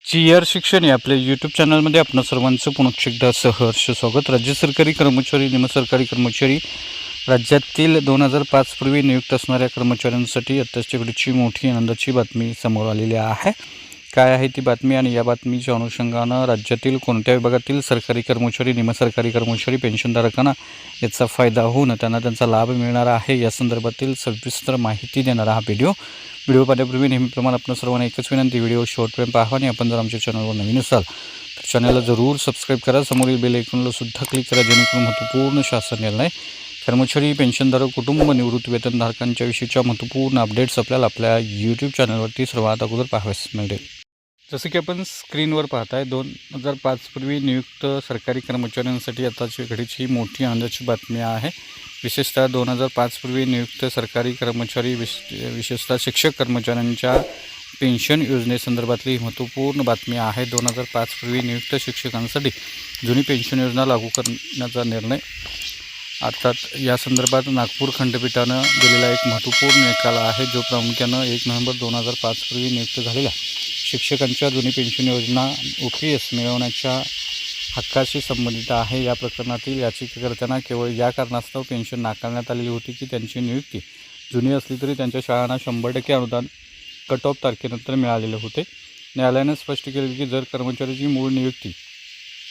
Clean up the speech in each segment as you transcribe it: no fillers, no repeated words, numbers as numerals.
Chair शिक्षण या आपल्या यूट्यूब चॅनलमध्ये आपणा सर्वांचं पुन्हा एकदा सहर्ष स्वागत। राज्य सरकारी कर्मचारी, निमसरकारी कर्मचारी, राज्यातील 2005 पूर्वी नियुक्त असणाऱ्या कर्मचाऱ्यांसाठी आत्ताच्या घडीची मोठी आनंदाची बातमी समोर आलेली आहे। काय आहे ती बातमी आणि या बातमीच्या अनुषंगानं राज्यातील कोणत्या विभागातील सरकारी कर्मचारी, निमसरकारी कर्मचारी, पेन्शनधारकांना याचा फायदा होऊन त्यांना त्यांचा लाभ मिळणार आहे या संदर्भातील सविस्तर माहिती देणारा हा व्हिडिओ पाहण्यापूर्वी नेहमीप्रमाणे आपण सर्वांना एकच विनंती, व्हिडिओ शेवटपर्यंत पाहा आणि आपण जर आमच्या चॅनलवर नवीन असाल तर चॅनलला जरूर सबस्क्राईब करा, समोरील बेल आयकॉनला सुद्धा क्लिक करा जेणेकरून महत्त्वपूर्ण शासन निर्णय, कर्मचारी, पेन्शनधारक, कुटुंब निवृत्ती वेतनधारकांच्या विषयीच्या महत्त्वपूर्ण अपडेट्स आपल्याला आपल्या यूट्यूब चॅनलवरती सर्वात अगोदर पाहावयास मिळेल। जसं की आपण स्क्रीनवर पाहताय 2005 पूर्वी नियुक्त सरकारी कर्मचाऱ्यांसाठी आताची घडीची मोठी आनंदाची बातमी आहे। विशेषतः 2005 पूर्वी नियुक्त सरकारी कर्मचारी, विशेषतः शिक्षक कर्मचाऱ्यांच्या पेन्शन योजनेसंदर्भातली महत्त्वपूर्ण बातमी आहे। 2005 पूर्वी नियुक्त शिक्षकांसाठी जुनी पेन्शन योजना लागू करण्याचा निर्णय, अर्थात या संदर्भात नागपूर खंडपीठानं दिलेला एक महत्त्वपूर्ण निकाल आहे, जो प्रामुख्यानं 1 नोव्हेंबर 2005 पूर्वी नियुक्त झालेल्या शिक्षकांच्या जुनी पेन्शन योजना OPS मिळवण्याच्या हक्काशी संबंधित आहे। या प्रकरणातील याचिकाकर्त्यांना केवळ या कारणास्तव पेन्शन नाकारण्यात आलेली होती की त्यांची नियुक्ती जुनी असली तरी त्यांच्या शाळांना 100% अनुदान कट ऑफ तारखेनंतर मिळालेले होते। न्यायालयाने स्पष्ट केले की जर कर्मचाऱ्याची मूळ नियुक्ती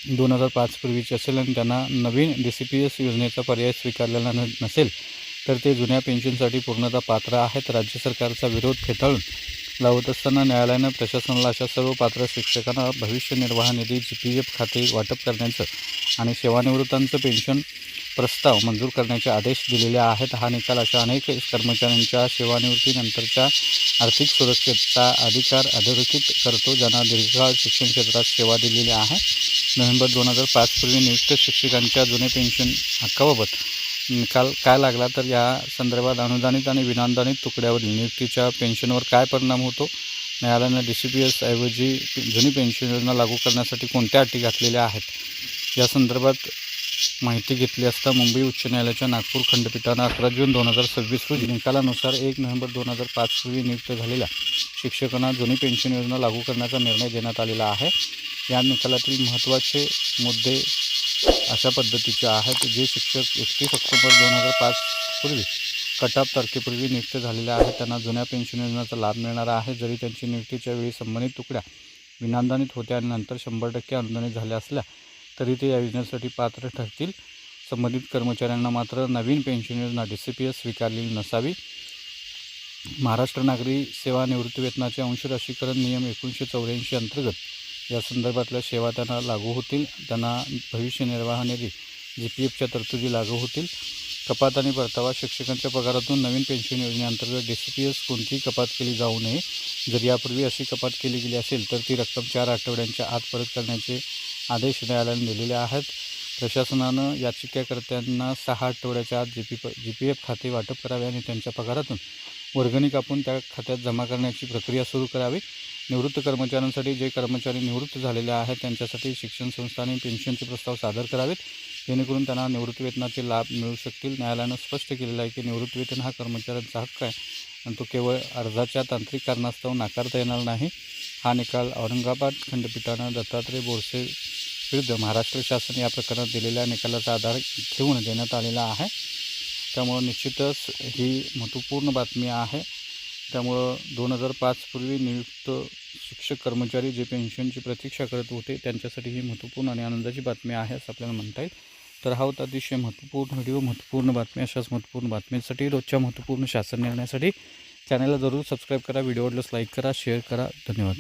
2005 पूर्वीची असेल आणि त्यांना नवीन DCPS योजनेचा पर्याय स्वीकारलेला नसेल तर ते जुन्या पेन्शनसाठी पूर्णतः पात्र आहेत। राज्य सरकारचा विरोध फेटाळून लावत असताना न्यायालयानं प्रशासनाला अशा सर्व पात्र शिक्षकांना भविष्य निर्वाह निधी GPF खाते वाटप करण्याचं आणि सेवानिवृत्तांचं पेन्शन प्रस्ताव मंजूर करण्याचे आदेश दिलेले आहेत। हा निकाल अशा अनेक कर्मचाऱ्यांच्या सेवानिवृत्तीनंतरच्या आर्थिक सुरक्षेचा अधिकार अधोरेखित करतो ज्यांना दीर्घकाळ शिक्षण क्षेत्रात सेवा दिलेली आहे। नोव्हेंबर 2005 पूर्वी नियुक्त शिक्षकांच्या जुने पेन्शन हक्काबाबत निकाल काय लागला तर या संदर्भात अनुदानित आणि विनानुदानित तुकड्यावरील नियुक्तीच्या पेन्शनवर काय परिणाम होतो, न्यायालयानं DCPS ऐवजी जुनी पेन्शन योजना लागू करण्यासाठी कोणत्या अटी घातलेल्या आहेत या संदर्भात माहिती घेतली असता मुंबई उच्च न्यायालयाच्या नागपूर खंडपीठानं 11 जून 2026 रोजी निकालानुसार 1 नोव्हेंबर 2005 पूर्वी नियुक्त झालेल्या शिक्षकांना जुनी पेन्शन योजना लागू करण्याचा निर्णय देण्यात आलेला आहे। या निकालातील महत्त्वाचे मुद्दे अशा पद्धतीचे आहेत, जे शिक्षक 31 ऑक्टोबर 2005 पूर्वी कटाप तारखेपूर्वी नियुक्त झालेले आहेत त्यांना जुन्या पेन्शन योजनेचा लाभ मिळणार आहे। जरी त्यांची नियुक्तीच्या वेळी संबंधित तुकड्या विनानुदानित होत्या आणि नंतर 100% अनुदानित झाल्या असल्या तरी ते या योजनेसाठी पात्र ठरतील। संबंधित कर्मचाऱ्यांना मात्र नवीन पेन्शन योजना DCPS स्वीकारलेली नसावी। महाराष्ट्र नागरी सेवा निवृत्तीवेतनाचे अंश राशीकरण नियम 1984 अंतर्गत या संदर्भातल्या सेवा त्यांना लागू होतील। त्यांना भविष्य निर्वाह निधी GPFच्या तरतुदी लागू होतील। कपात आणि परतावा, शिक्षकांच्या पगारातून नवीन पेन्शन योजनेअंतर्गत DCPS कोणतीही कपात केली जाऊ नये। जर यापूर्वी अशी कपात केली गेली असेल तर ती रक्कम 4 आठवड्यांच्या आत परत करण्याचे आदेश न्यायालयाने दिलेले आहेत। प्रशासनानं याचिकाकर्त्यांना 6 आठवड्याच्या आत GPF खाते वाटप करावे आणि त्यांच्या पगारातून वर्गणी कापून त्या खात्यात जमा करण्याची प्रक्रिया सुरू करावी। निवृत्त कर्मचाऱ्यांसाठी, जे कर्मचारी निवृत्त झालेले आहेत त्यांच्यासाठी शिक्षण संस्थांनी पेन्शनचे प्रस्ताव सादर करावेत जेणेकरून त्यांना निवृत्तीवेतनाचे लाभ मिळू शकतील। न्यायालयानं स्पष्ट केलेलं आहे की निवृत्तीवेतन हा कर्मचाऱ्यांचा हक्क आहे आणि तो केवळ अर्जाच्या तांत्रिक कारणास्तव नाकारता येणार नाही। हा निकाल औरंगाबाद खंडपीठानं दत्तात्रय बोरसे विरुद्ध महाराष्ट्र शासन या प्रकरणात दिलेल्या निकालाचा आधार घेऊन देण्यात आलेला आहे। त्यामुळं निश्चितच ही महत्त्वपूर्ण बातमी आहे। त्यामुळं 2005 पूर्वी नियुक्त शिक्षक कर्मचारी जे पेन्शनची प्रतीक्षा करत होते त्यांच्यासाठी ही महत्त्वपूर्ण आणि आनंदाची बातमी आहे असं आपल्याला म्हणता येईल। तर हा होता अतिशय महत्त्वपूर्ण व्हिडिओ। महत्त्वपूर्ण बातमी, अशाच महत्त्वपूर्ण बातमीसाठी, रोजच्या महत्त्वपूर्ण शासन निर्णयासाठी चॅनलला जरूर सबस्क्राईब करा, व्हिडिओ आवडल्यास लाईक करा, शेअर करा। धन्यवाद।